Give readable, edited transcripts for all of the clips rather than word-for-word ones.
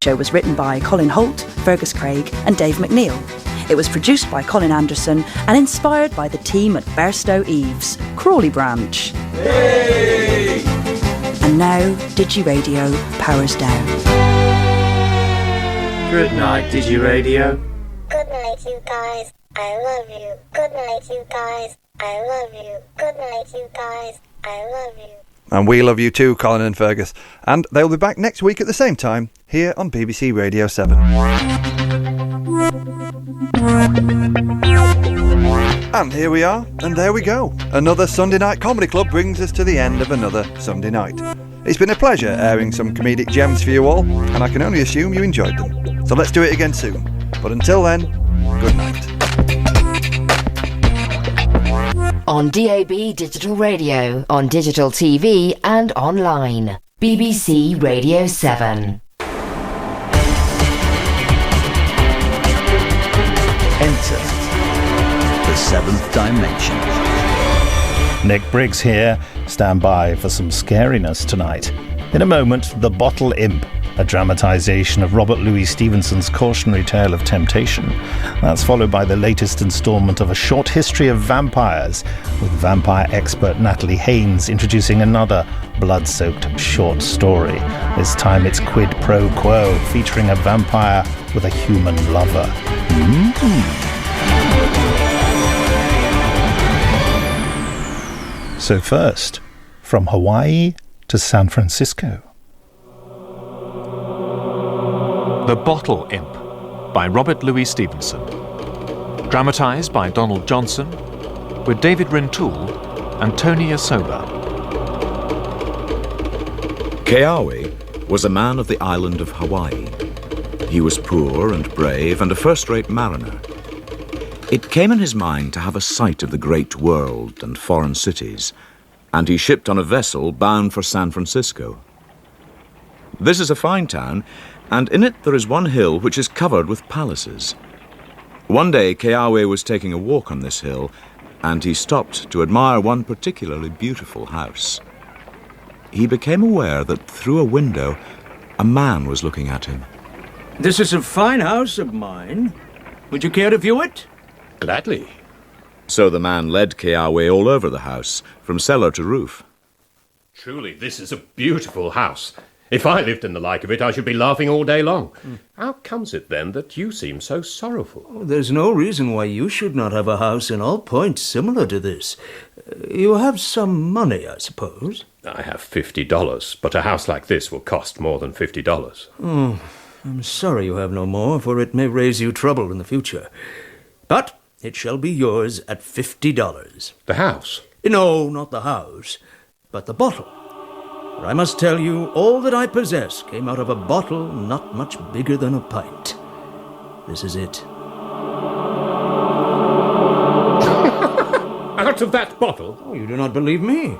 show was written by Colin Holt, Fergus Craig and Dave McNeil. It was produced by Colin Anderson and inspired by the team at Bairstow Eves, Crawley branch. Hey! And now, DigiRadio powers down. Good night, DigiRadio. Good night, you guys. I love you. Good night, you guys. I love you. Good night, you guys. I love you. And we love you too, Colin and Fergus. And they'll be back next week at the same time, here on BBC Radio 7. And here we are, and there we go. Another Sunday Night Comedy Club brings us to the end of another Sunday night. It's been a pleasure airing some comedic gems for you all, and I can only assume you enjoyed them. So let's do it again soon. But until then, good night. On DAB Digital Radio, on digital TV and online. BBC Radio 7. Enter the seventh dimension. Nick Briggs here. Stand by for some scariness tonight. In a moment, The Bottle Imp, a dramatisation of Robert Louis Stevenson's cautionary tale of temptation. That's followed by the latest instalment of A Short History of Vampires, with vampire expert Natalie Haynes introducing another blood-soaked short story. This time it's Quid Pro Quo, featuring a vampire with a human lover. So first, from Hawaii to San Francisco. The Bottle Imp by Robert Louis Stevenson. Dramatised by Donald Johnson, with David Rintoul and Tony Asoba. Keawe was a man of the island of Hawaii. He was poor and brave and a first-rate mariner. It came in his mind to have a sight of the great world and foreign cities, and he shipped on a vessel bound for San Francisco. This is a fine town, and in it there is one hill which is covered with palaces. One day Keawe was taking a walk on this hill, and he stopped to admire one particularly beautiful house. He became aware that through a window a man was looking at him. This is a fine house of mine. Would you care to view it? Gladly. So the man led Keawe all over the house, from cellar to roof. Truly, this is a beautiful house. If I lived in the like of it, I should be laughing all day long. How comes it, then, that you seem so sorrowful? There's no reason why you should not have a house in all points similar to this. You have some money, I suppose? I have $50, but a house like this will cost more than $50. Oh, I'm sorry you have no more, for it may raise you trouble in the future. But it shall be yours at $50. The house? No, not the house, but the bottle. For I must tell you, all that I possess came out of a bottle not much bigger than a pint. This is it. Out of that bottle? Oh, you do not believe me?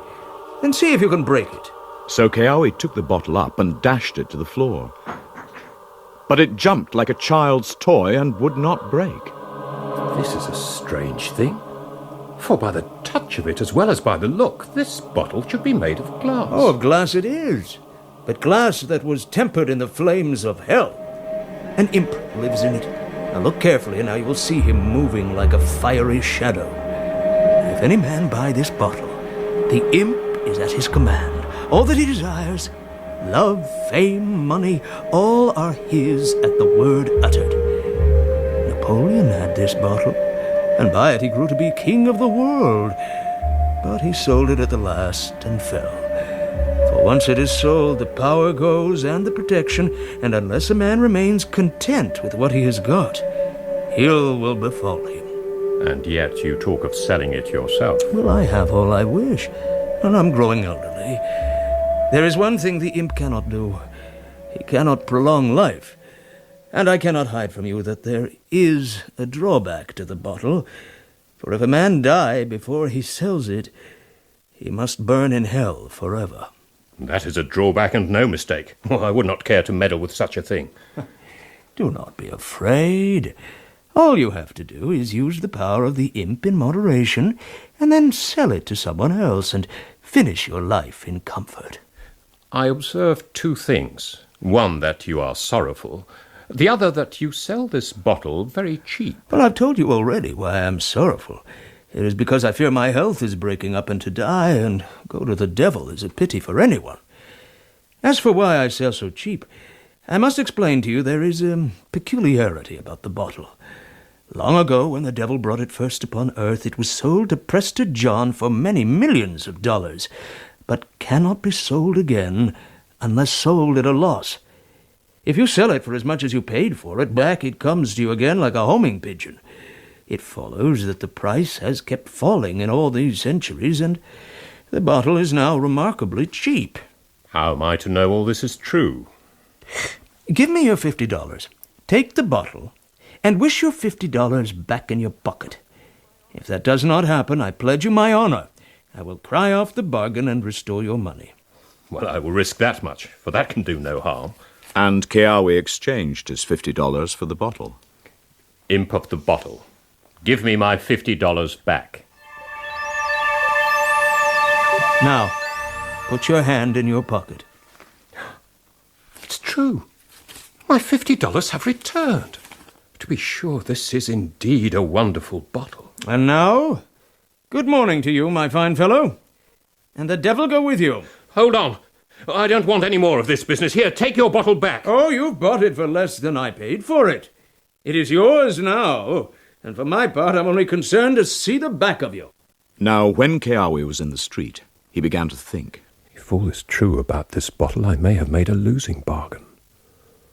Then see if you can break it. So Keawe took the bottle up and dashed it to the floor. But it jumped like a child's toy and would not break. This is a strange thing. For by the touch of it, as well as by the look, this bottle should be made of glass. Oh, of glass it is. But glass that was tempered in the flames of hell. An imp lives in it. Now look carefully, and now you will see him moving like a fiery shadow. If any man buy this bottle, the imp is at his command. All that he desires, love, fame, money, all are his at the word uttered. Napoleon had this bottle, and by it he grew to be king of the world. But he sold it at the last and fell. For once it is sold, the power goes and the protection, and unless a man remains content with what he has got, ill will befall him. And yet you talk of selling it yourself. Well, I have all I wish, and I'm growing elderly. There is one thing the imp cannot do. He cannot prolong life. And I cannot hide from you that there is a drawback to the bottle. For if a man die before he sells it, he must burn in hell forever. That is a drawback and no mistake. Well, I would not care to meddle with such a thing. Do not be afraid. All you have to do is use the power of the imp in moderation, and then sell it to someone else and finish your life in comfort. I observe two things. One, that you are sorrowful. The other, that you sell this bottle very cheap. Well, I've told you already why I am sorrowful. It is because I fear my health is breaking up, and to die and go to the devil is a pity for anyone. As for why I sell so cheap, I must explain to you there is a peculiarity about the bottle. Long ago, when the devil brought it first upon earth, it was sold to Prester John for many millions of dollars, but cannot be sold again unless sold at a loss. If you sell it for as much as you paid for it, back it comes to you again like a homing pigeon. It follows that the price has kept falling in all these centuries, and the bottle is now remarkably cheap. How am I to know all this is true? Give me your $50. Take the bottle, and wish your $50 back in your pocket. If that does not happen, I pledge you my honor. I will cry off the bargain and restore your money. Well, I will risk that much, for that can do no harm. And Keawe exchanged his $50 for the bottle. Imp of the bottle, give me my $50 back. Now, put your hand in your pocket. It's true. My $50 have returned. To be sure, this is indeed a wonderful bottle. And now, good morning to you, my fine fellow. And the devil go with you. Hold on. I don't want any more of this business. Here, take your bottle back. Oh, you've bought it for less than I paid for it. It is yours now, and for my part, I'm only concerned to see the back of you. Now, when Keawe was in the street, he began to think. If all is true about this bottle, I may have made a losing bargain.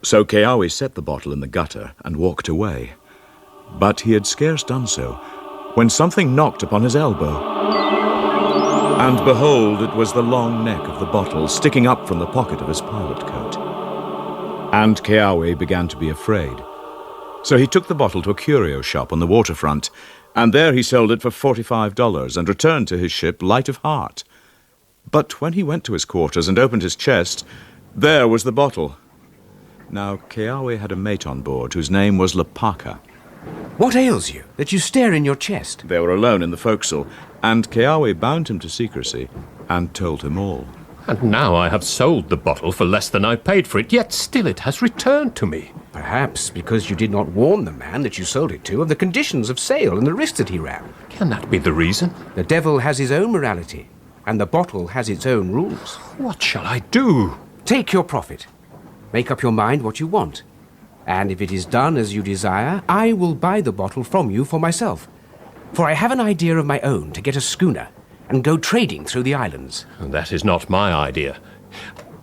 So Keawe set the bottle in the gutter and walked away. But he had scarce done so when something knocked upon his elbow. And behold, it was the long neck of the bottle sticking up from the pocket of his pilot coat. And Keawe began to be afraid. So he took the bottle to a curio shop on the waterfront, and there he sold it for $45 and returned to his ship light of heart. But when he went to his quarters and opened his chest, there was the bottle. Now, Keawe had a mate on board whose name was Lapaka. What ails you, that you stare in your chest? They were alone in the forecastle, and Keawe bound him to secrecy and told him all. And now I have sold the bottle for less than I paid for it, yet still it has returned to me. Perhaps because you did not warn the man that you sold it to of the conditions of sale and the risk that he ran. Can that be the reason? The devil has his own morality, and the bottle has its own rules. What shall I do? Take your profit. Make up your mind what you want. And if it is done as you desire, I will buy the bottle from you for myself. For I have an idea of my own to get a schooner and go trading through the islands. That is not my idea.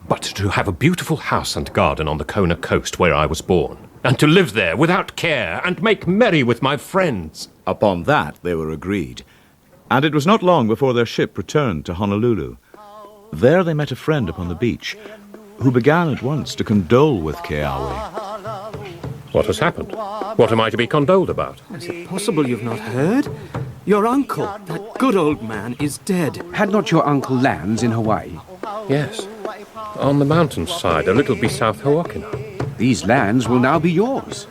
But to have a beautiful house and garden on the Kona coast where I was born, and to live there without care and make merry with my friends. Upon that they were agreed, and it was not long before their ship returned to Honolulu. There they met a friend upon the beach, who began at once to condole with Keawe. What has happened? What am I to be condoled about? Is it possible you've not heard? Your uncle, that good old man, is dead. Had not your uncle lands in Hawaii? Yes. On the mountainside, a little be south Hookina. These lands will now be yours.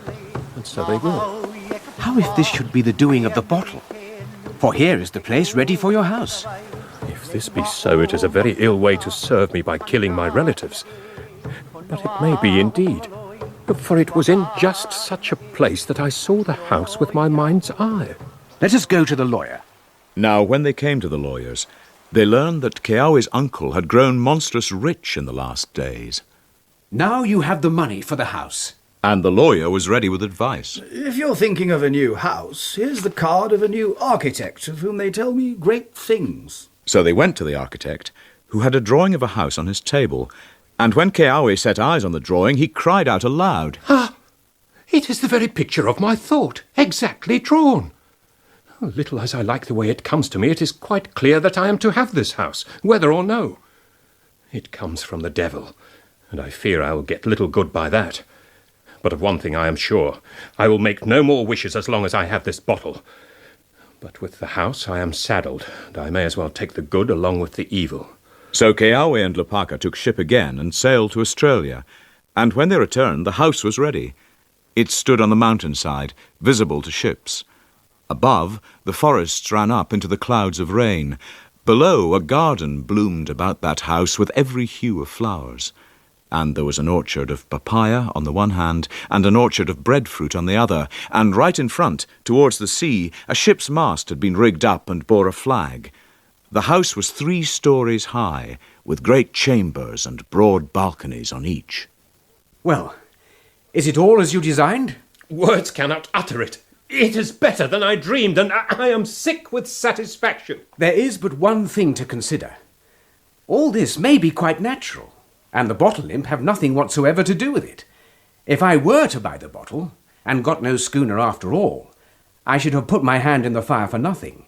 And so they will. How if this should be the doing of the bottle? For here is the place ready for your house. If this be so, it is a very ill way to serve me by killing my relatives. But it may be indeed. For it was in just such a place that I saw the house with my mind's eye. Let us go to the lawyer. Now, when they came to the lawyers, they learned that Keawe's uncle had grown monstrous rich in the last days. Now you have the money for the house. And the lawyer was ready with advice. If you're thinking of a new house, here's the card of a new architect of whom they tell me great things. So they went to the architect, who had a drawing of a house on his table, and when Keawe set eyes on the drawing, he cried out aloud. Ah! It is the very picture of my thought, exactly drawn. Little as I like the way it comes to me, it is quite clear that I am to have this house, whether or no. It comes from the devil, and I fear I will get little good by that. But of one thing I am sure, I will make no more wishes as long as I have this bottle. But with the house I am saddled, and I may as well take the good along with the evil. So Keawe and Lapaka took ship again and sailed to Australia, and when they returned, the house was ready. It stood on the mountainside, visible to ships. Above, the forests ran up into the clouds of rain. Below, a garden bloomed about that house with every hue of flowers. and there was an orchard of papaya on the one hand and an orchard of breadfruit on the other, and right in front, towards the sea, a ship's mast had been rigged up and bore a flag. The house was 3 stories high, with great chambers and broad balconies on each. Well, is it all as you designed? Words cannot utter it. It is better than I dreamed, and I am sick with satisfaction. There is but one thing to consider. All this may be quite natural, and the bottle imp have nothing whatsoever to do with it. If I were to buy the bottle, and got no schooner after all, I should have put my hand in the fire for nothing.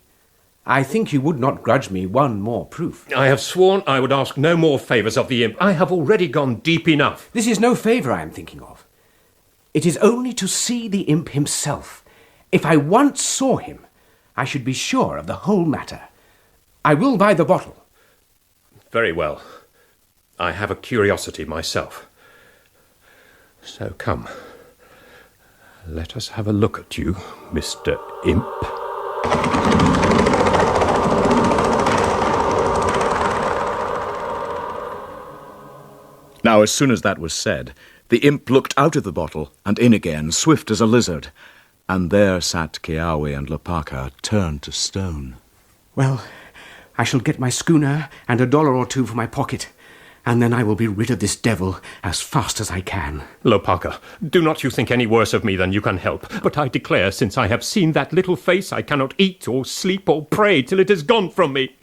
I think you would not grudge me one more proof. I have sworn I would ask no more favours of the imp. I have already gone deep enough. This is no favour I am thinking of. It is only to see the imp himself. If I once saw him, I should be sure of the whole matter. I will buy the bottle. Very well. I have a curiosity myself. So come, let us have a look at you, Mr. Imp. Now, as soon as that was said, the imp looked out of the bottle and in again, swift as a lizard, and there sat Keawe and Lopaka turned to stone. Well, I shall get my schooner and $1 or 2 for my pocket, and then I will be rid of this devil as fast as I can. Lopaka, do not you think any worse of me than you can help, but I declare, since I have seen that little face, I cannot eat or sleep or pray till it is gone from me.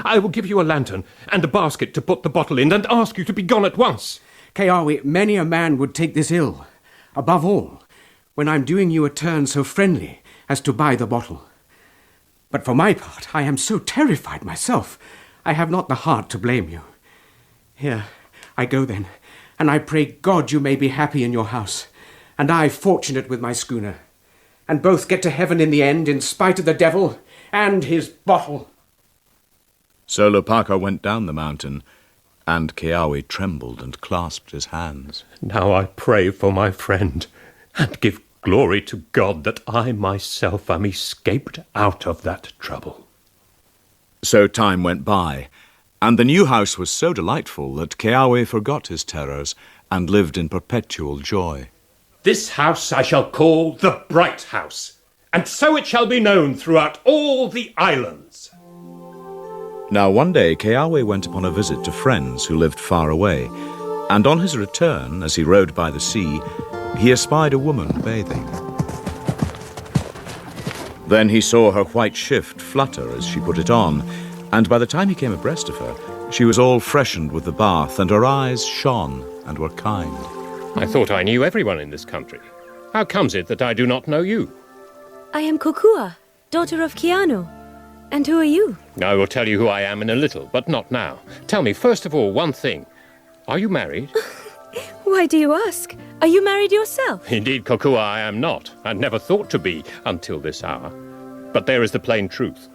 I will give you a lantern and a basket to put the bottle in and ask you to be gone at once. Keawe, many a man would take this ill. Above all, when I'm doing you a turn so friendly as to buy the bottle. But for my part, I am so terrified myself, I have not the heart to blame you. Here, I go then, and I pray God you may be happy in your house, and I fortunate with my schooner, and both get to heaven in the end in spite of the devil and his bottle. So Lopaka went down the mountain, and Keawe trembled and clasped his hands. Now I pray for my friend, and give glory to God that I myself am escaped out of that trouble. So time went by, and the new house was so delightful that Keawe forgot his terrors and lived in perpetual joy. This house I shall call the Bright House, and so it shall be known throughout all the islands. Now one day Keawe went upon a visit to friends who lived far away, and on his return, as he rode by the sea, he espied a woman bathing. Then he saw her white shift flutter as she put it on, and by the time he came abreast of her, she was all freshened with the bath, and her eyes shone and were kind. I thought I knew everyone in this country. How comes it that I do not know you? I am Kokua, daughter of Keanu. And who are you? I will tell you who I am in a little, but not now. Tell me, first of all, one thing. Are you married? Why do you ask? Are you married yourself? Indeed, Kokua, I am not, and never thought to be until this hour. But there is the plain truth.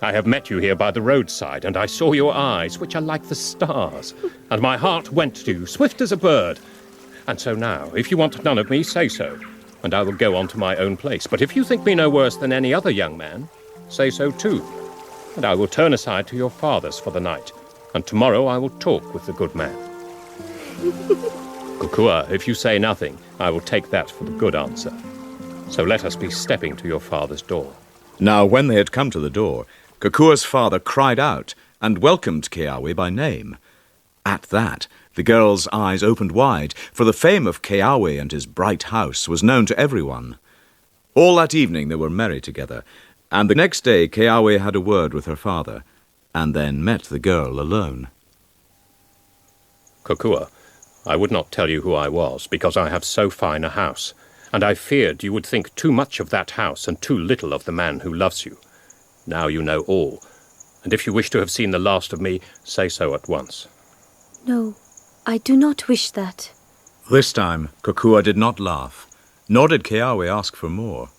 I have met you here by the roadside, and I saw your eyes, which are like the stars, and my heart went to you, swift as a bird. And so now, if you want none of me, say so, and I will go on to my own place. But if you think me no worse than any other young man, say so too, and I will turn aside to your father's for the night, and tomorrow I will talk with the good man. Kokua, if you say nothing, I will take that for the good answer. So let us be stepping to your father's door. Now when they had come to the door, Kokua's father cried out and welcomed Keawe by name. At that, the girl's eyes opened wide, for the fame of Keawe and his bright house was known to everyone. All that evening they were merry together, and the next day Keawe had a word with her father, and then met the girl alone. Kokua, I would not tell you who I was, because I have so fine a house, and I feared you would think too much of that house and too little of the man who loves you. Now you know all, and if you wish to have seen the last of me, say so at once. No, I do not wish that. This time Kokua did not laugh, nor did Keawe ask for more.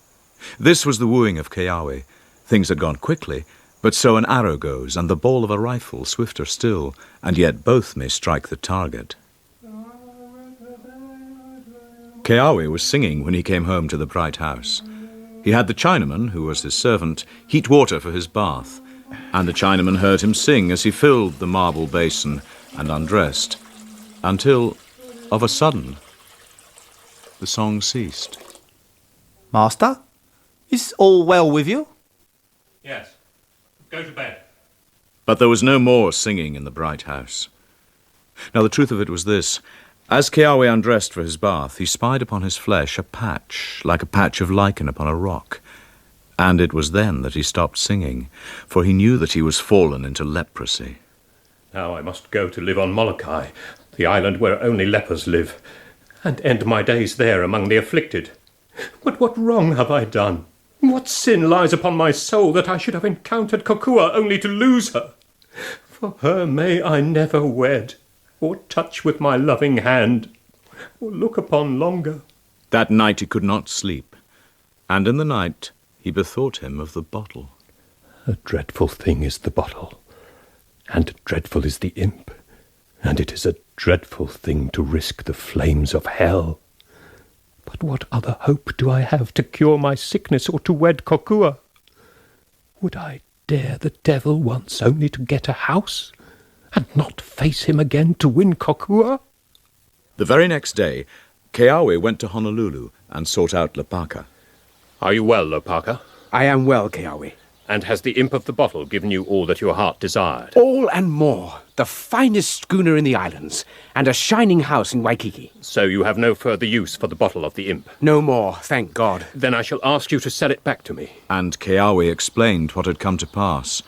This was the wooing of Keawe. Things had gone quickly, but so an arrow goes, and the ball of a rifle swifter still, and yet both may strike the target. Keawe was singing when he came home to the bright house. He had the Chinaman, who was his servant, heat water for his bath, and the Chinaman heard him sing as he filled the marble basin and undressed, until Of a sudden, the song ceased. Master, is all well with you? Yes. Go to bed. But there was no more singing in the bright house. Now the truth of it was this. As Keawe undressed for his bath, he spied upon his flesh a patch, like a patch of lichen upon a rock. And it was then that he stopped singing, for he knew that he was fallen into leprosy. Now I must go to live on Molokai, the island where only lepers live, and end my days there among the afflicted. But what wrong have I done? What sin lies upon my soul that I should have encountered Kokua only to lose her? For her may I never wed, or touch with my loving hand, or look upon longer. That night he could not sleep, and in the night he bethought him of the bottle. A dreadful thing is the bottle, and dreadful is the imp, and it is a dreadful thing to risk the flames of hell. But what other hope do I have to cure my sickness or to wed Kokua? Would I dare the devil once only to get a house, and not face him again to win Kokua? The very next day, Keawe went to Honolulu and sought out Lopaka. Are you well, Lopaka? I am well, Keawe. And has the imp of the bottle given you all that your heart desired? All and more. The finest schooner in the islands, and a shining house in Waikiki. So you have no further use for the bottle of the imp? No more, thank God. Then I shall ask you to sell it back to me. And Keawe explained what had come to pass,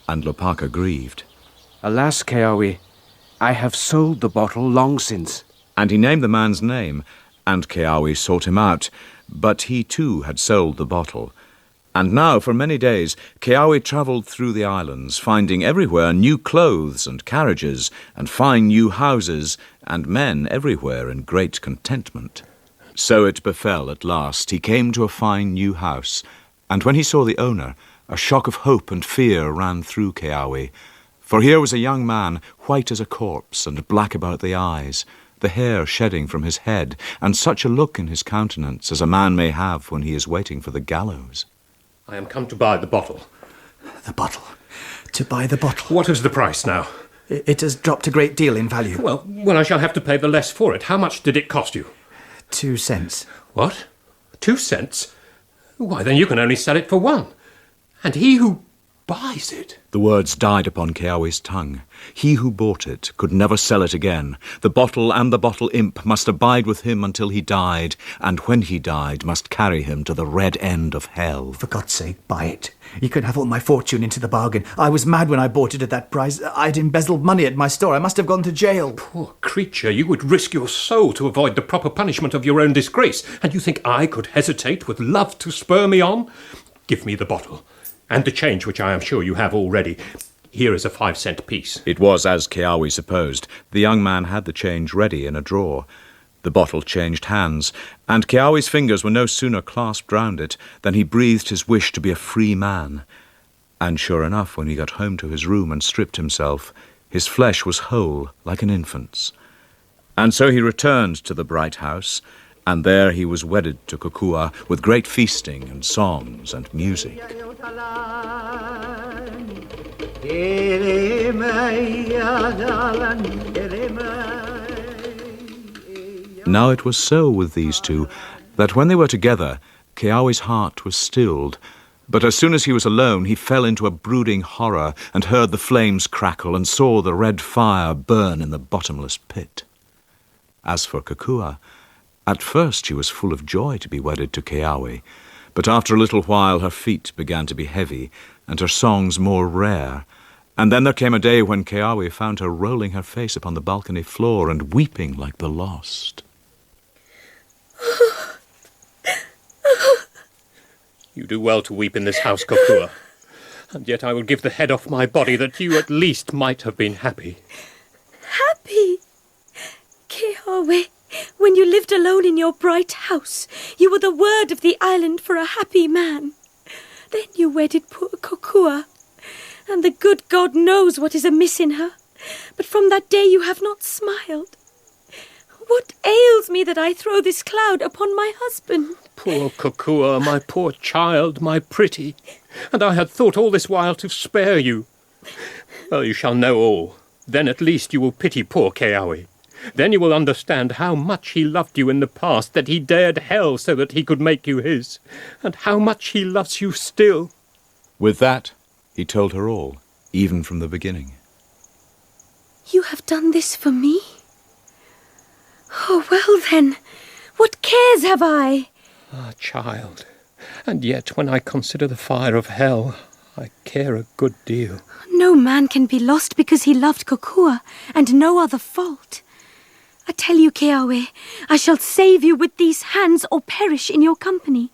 and Lopaka grieved. Alas, Keawe, I have sold the bottle long since. And he named the man's name, and Keawe sought him out, but he too had sold the bottle. And now, for many days, Keawe travelled through the islands, finding everywhere new clothes and carriages, and fine new houses, and men everywhere in great contentment. So it befell at last he came to a fine new house, and when he saw the owner, a shock of hope and fear ran through Keawe. For here was a young man, white as a corpse, and black about the eyes, the hair shedding from his head, and such a look in his countenance as a man may have when he is waiting for the gallows. I am come to buy the bottle. The bottle. To buy the bottle. What is the price now? It has dropped a great deal in value. Well, I shall have to pay the less for it. How much did it cost you? 2 cents. What? 2 cents? Why, then you can only sell it for 1. And he who buys it... The words died upon Keawe's tongue. He who bought it could never sell it again. The bottle and the bottle imp must abide with him until he died, and when he died must carry him to the red end of hell. For God's sake, buy it. You could have all my fortune into the bargain. I was mad when I bought it at that price. I'd embezzled money at my store. I must have gone to jail. Poor creature, you would risk your soul to avoid the proper punishment of your own disgrace, and you think I could hesitate with love to spur me on? Give me the bottle. And the change, which I am sure you have already. Here is a 5-cent piece. It was as Keawe supposed. The young man had the change ready in a drawer. The bottle changed hands, and Keawe's fingers were no sooner clasped round it than he breathed his wish to be a free man. And sure enough, when he got home to his room and stripped himself, his flesh was whole like an infant's. And so he returned to the bright house, and there he was wedded to Kokua with great feasting and songs and music. Now it was so with these two, that when they were together, Keawe's heart was stilled, but as soon as he was alone, he fell into a brooding horror and heard the flames crackle and saw the red fire burn in the bottomless pit. As for Kokua, at first she was full of joy to be wedded to Keawe, but after a little while her feet began to be heavy, and her songs more rare. And then there came a day when Keawe found her rolling her face upon the balcony floor and weeping like the lost. You do well to weep in this house, Kokua, and yet I will give the head off my body that you at least might have been happy. Happy? Keawe, when you lived alone in your bright house, you were the word of the island for a happy man. Then you wedded poor Kokua, and the good God knows what is amiss in her. But from that day you have not smiled. What ails me that I throw this cloud upon my husband? Poor Kokua, my poor child, my pretty. And I had thought all this while to spare you. Well, you shall know all. Then at least you will pity poor Keawe. Then you will understand how much he loved you in the past, that he dared hell so that he could make you his, and how much he loves you still. With that, he told her all, even from the beginning. You have done this for me? Oh, well then, what cares have I? Ah, child, and yet when I consider the fire of hell, I care a good deal. No man can be lost because he loved Kokua, and no other fault. I tell you, Keawe, I shall save you with these hands or perish in your company.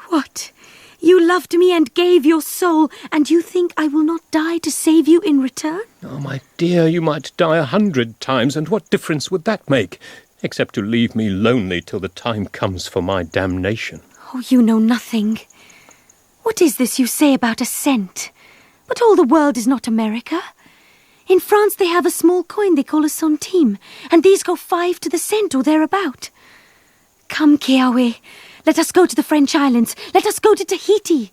What? You loved me and gave your soul, and you think I will not die to save you in return? Oh, my dear, you might die 100 times, and what difference would that make, except to leave me lonely till the time comes for my damnation? Oh, you know nothing. What is this you say about a cent? But all the world is not America. In France they have a small coin they call a centime, and these go 5 to the cent or thereabout. Come, Keawe, let us go to the French islands. Let us go to Tahiti.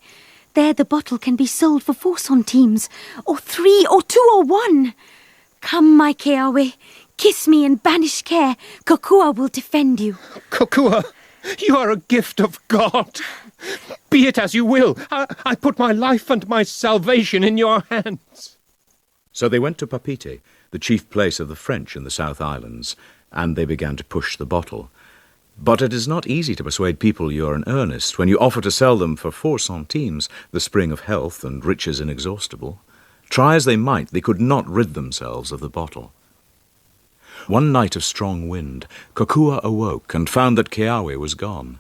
There the bottle can be sold for 4 centimes, or 3, or 2, or 1. Come, my Keawe, kiss me and banish care. Kokua will defend you. Kokua, you are a gift of God. Be it as you will. I put my life and my salvation in your hands. So they went to Papeete, the chief place of the French in the South Islands, and they began to push the bottle. But it is not easy to persuade people you are in earnest when you offer to sell them for 4 centimes, the spring of health and riches inexhaustible. Try as they might, they could not rid themselves of the bottle. One night of strong wind, Kokua awoke and found that Keawe was gone.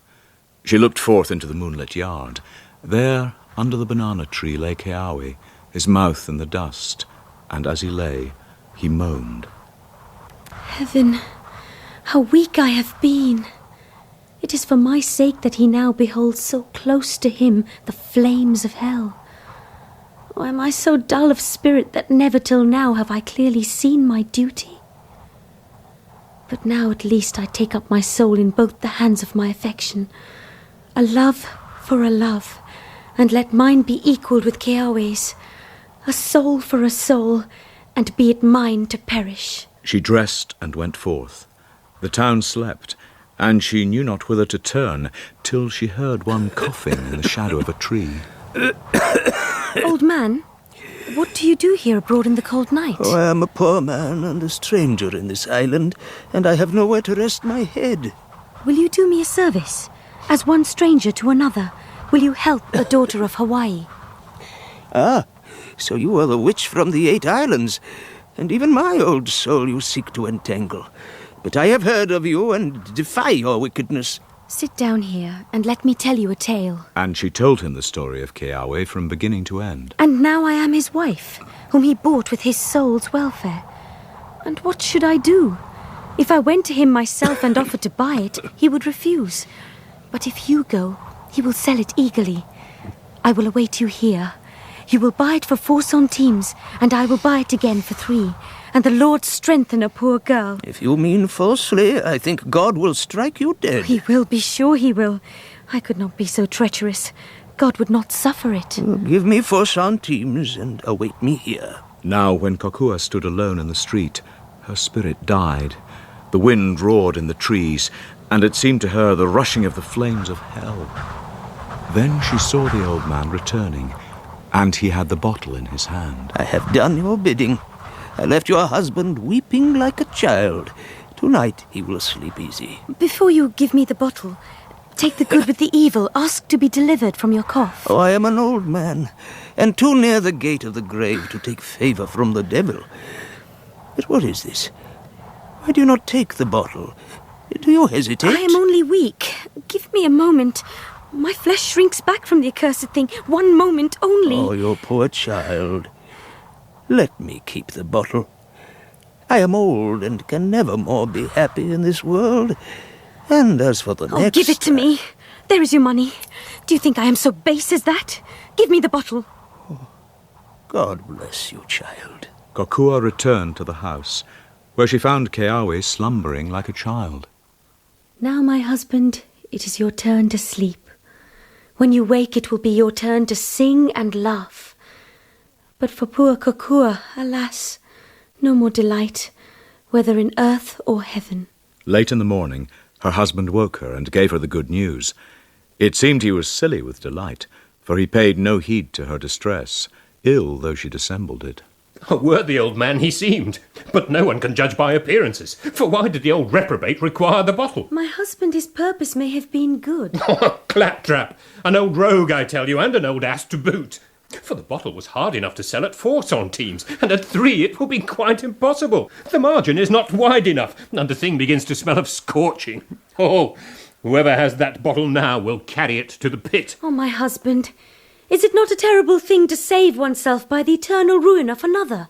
She looked forth into the moonlit yard. There, under the banana tree, lay Keawe, his mouth in the dust, and as he lay, he moaned. Heaven, how weak I have been. It is for my sake that he now beholds so close to him the flames of hell. Or am I so dull of spirit that never till now have I clearly seen my duty? But now at least I take up my soul in both the hands of my affection. A love for a love, and let mine be equalled with Keawe's. A soul for a soul, and be it mine to perish. She dressed and went forth. The town slept, and she knew not whither to turn, till she heard one coughing in the shadow of a tree. Old man, what do you do here abroad in the cold night? Oh, I am a poor man and a stranger in this island, and I have nowhere to rest my head. Will you do me a service? As one stranger to another, will you help a daughter of Hawaii? Ah, so you are the witch from the 8 islands, and even my old soul you seek to entangle. But I have heard of you and defy your wickedness. Sit down here and let me tell you a tale. And she told him the story of Keawe from beginning to end. And now I am his wife, whom he bought with his soul's welfare. And what should I do? If I went to him myself and offered to buy it, he would refuse. But if you go, he will sell it eagerly. I will await you here. You will buy it for 4 centimes, and I will buy it again for 3. And the Lord strengthen a poor girl. If you mean falsely, I think God will strike you dead. He will, be sure he will. I could not be so treacherous. God would not suffer it. Give me 4 centimes and await me here. Now, when Kokua stood alone in the street, her spirit died. The wind roared in the trees, and it seemed to her the rushing of the flames of hell. Then she saw the old man returning, and he had the bottle in his hand. I have done your bidding. I left your husband weeping like a child. Tonight he will sleep easy. Before you give me the bottle, take the good with the evil. Ask to be delivered from your cough. Oh, I am an old man, and too near the gate of the grave to take favor from the devil. But what is this? Why do you not take the bottle? Do you hesitate? I am only weak. Give me a moment. My flesh shrinks back from the accursed thing. 1 moment only. Oh, your poor child. Let me keep the bottle. I am old and can never more be happy in this world. And as for the next... Give it to me. There is your money. Do you think I am so base as that? Give me the bottle. Oh, God bless you, child. Kokua returned to the house, where she found Keawe slumbering like a child. Now, my husband, it is your turn to sleep. When you wake, it will be your turn to sing and laugh. But for poor Kokua, alas, no more delight, whether in earth or heaven. Late in the morning, her husband woke her and gave her the good news. It seemed he was silly with delight, for he paid no heed to her distress, ill though she dissembled it. A worthy old man he seemed, but no one can judge by appearances, for why did the old reprobate require the bottle? My husband, his purpose may have been good. Claptrap! An old rogue, I tell you, and an old ass to boot. For the bottle was hard enough to sell at 4 centimes, and at 3 it will be quite impossible. The margin is not wide enough, and the thing begins to smell of scorching. Oh, whoever has that bottle now will carry it to the pit. Oh, my husband, is it not a terrible thing to save oneself by the eternal ruin of another?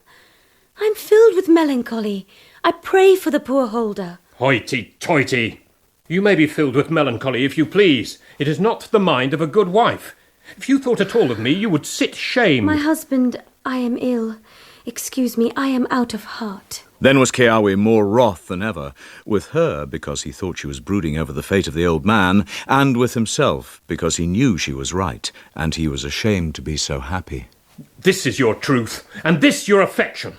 I am filled with melancholy. I pray for the poor holder. Hoity-toity! You may be filled with melancholy if you please. It is not the mind of a good wife. If you thought at all of me, you would sit shamed. My husband, I am ill. Excuse me, I am out of heart. Then was Keawe more wroth than ever, with her because he thought she was brooding over the fate of the old man, and with himself because he knew she was right, and he was ashamed to be so happy. This is your truth, and this your affection.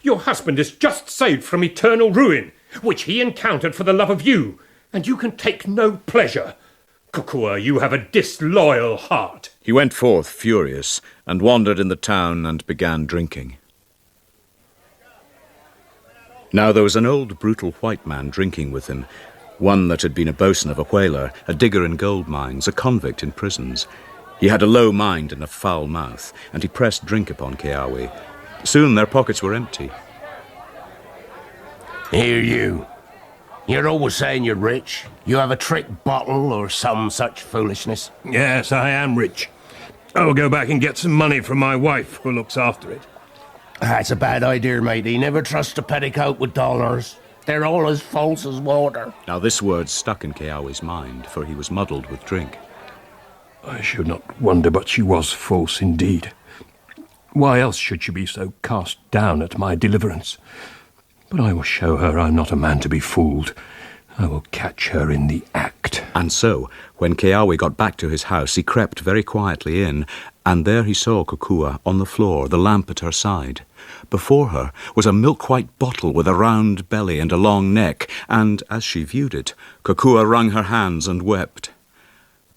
Your husband is just saved from eternal ruin, which he encountered for the love of you, and you can take no pleasure. Kukua, you have a disloyal heart. He went forth furious, and wandered in the town and began drinking. Now there was an old brutal white man drinking with him, one that had been a boatswain of a whaler, a digger in gold mines, a convict in prisons. He had a low mind and a foul mouth, and he pressed drink upon Keawe. Soon their pockets were empty. Here you. You're always saying you're rich. You have a trick bottle or some such foolishness. Yes, I am rich. I will go back and get some money from my wife, who looks after it. That's a bad idea, matey. Never trust a petticoat with dollars. They're all as false as water. Now this word stuck in Keawe's mind, for he was muddled with drink. I should not wonder but she was false indeed. Why else should she be so cast down at my deliverance? But I will show her I'm not a man to be fooled. I will catch her in the act. And so, when Keawe got back to his house, he crept very quietly in, and there he saw Kukua on the floor, the lamp at her side. Before her was a milk-white bottle with a round belly and a long neck, and, as she viewed it, Kukua wrung her hands and wept.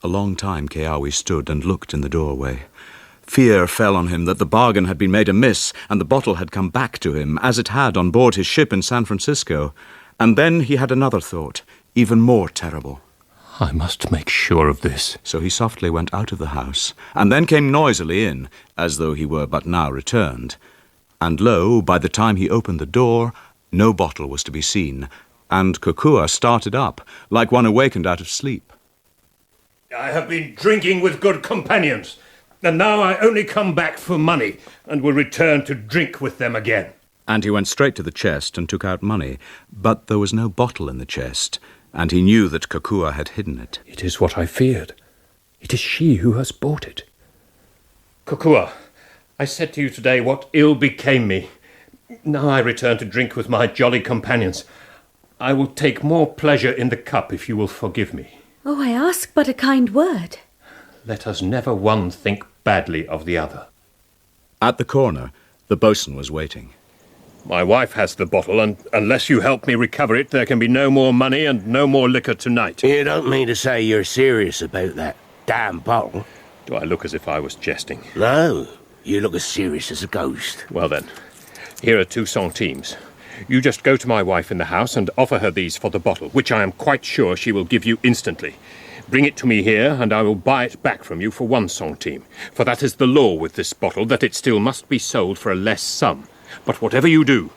A long time Keawe stood and looked in the doorway. Fear fell on him that the bargain had been made amiss, and the bottle had come back to him, as it had on board his ship in San Francisco. And then he had another thought, even more terrible. I must make sure of this. So he softly went out of the house, and then came noisily in, as though he were but now returned. And lo, by the time he opened the door, no bottle was to be seen, and Kukua started up, like one awakened out of sleep. I have been drinking with good companions, and now I only come back for money, and will return to drink with them again. And he went straight to the chest and took out money, but there was no bottle in the chest, and he knew that Kukua had hidden it. It is what I feared. It is she who has bought it. Kukua, I said to you today what ill became me. Now I return to drink with my jolly companions. I will take more pleasure in the cup if you will forgive me. Oh, I ask but a kind word. Let us never one think badly of the other. At the corner, the boatswain was waiting. My wife has the bottle, and unless you help me recover it, there can be no more money and no more liquor tonight. You don't mean to say you're serious about that damn bottle? Do I look as if I was jesting? No, you look as serious as a ghost. Well then, here are 2 centimes. You just go to my wife in the house and offer her these for the bottle, which I am quite sure she will give you instantly. Bring it to me here, and I will buy it back from you for 1 centime. For that is the law with this bottle, that it still must be sold for a less sum. But whatever you do,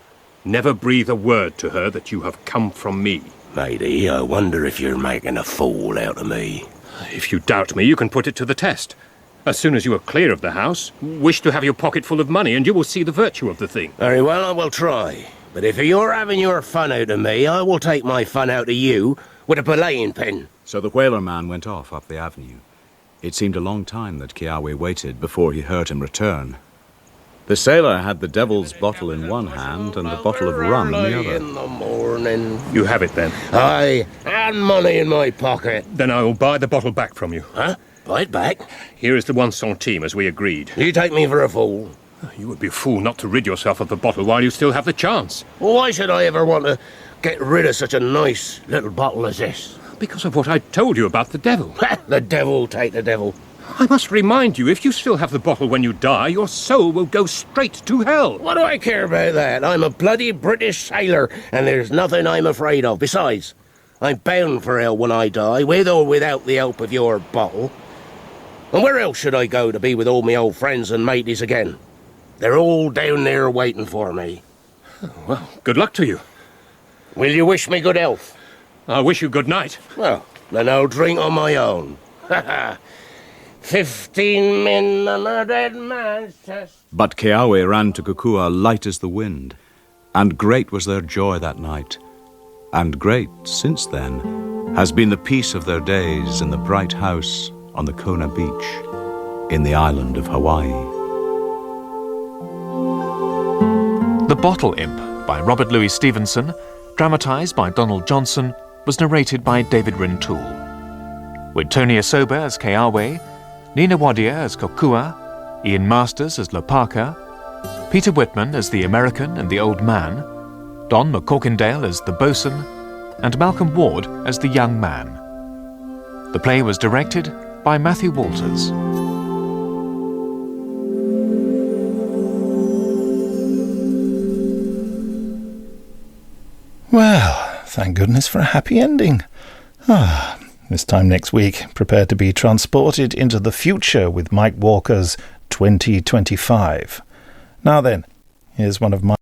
never breathe a word to her that you have come from me. Matey, I wonder if you're making a fool out of me. If you doubt me, you can put it to the test. As soon as you are clear of the house, wish to have your pocket full of money, and you will see the virtue of the thing. Very well, I will try. But if you're having your fun out of me, I will take my fun out of you with a belaying pin. So the whaler man went off up the avenue. It seemed a long time that Keawe waited before he heard him return. The sailor had the devil's bottle in one hand and the bottle of rum in the other. In the morning. You have it then? Aye, and money in my pocket. Then I will buy the bottle back from you. Huh? Buy it back? Here is the 1 centime, as we agreed. You take me for a fool. You would be a fool not to rid yourself of the bottle while you still have the chance. Well, why should I ever want to get rid of such a nice little bottle as this? Because of what I told you about the devil. The devil take the devil. I must remind you, if you still have the bottle when you die, your soul will go straight to hell. What do I care about that? I'm a bloody British sailor, and there's nothing I'm afraid of. Besides, I'm bound for hell when I die, with or without the help of your bottle. And where else should I go to be with all my old friends and mateys again? They're all down there waiting for me. Well, good luck to you. Will you wish me good health? I wish you good night. Well, then I'll drink on my own. 15 men on a dead man's chest. But Keawe ran to Kukua light as the wind, and great was their joy that night. And great, since then, has been the peace of their days in the bright house on the Kona beach in the island of Hawaii. The Bottle Imp by Robert Louis Stevenson, dramatised by Donald Johnson, was narrated by David Rintoul. With Tony Asoba as Keawe, Nina Wadia as Kokua, Ian Masters as Lopaka, Peter Whitman as the American and the Old Man, Don McCorkindale as the Bosun, and Malcolm Ward as the Young Man. The play was directed by Matthew Walters. Well, thank goodness for a happy ending. This time next week, prepare to be transported into the future with Mike Walker's 2025. Now then, here's one of my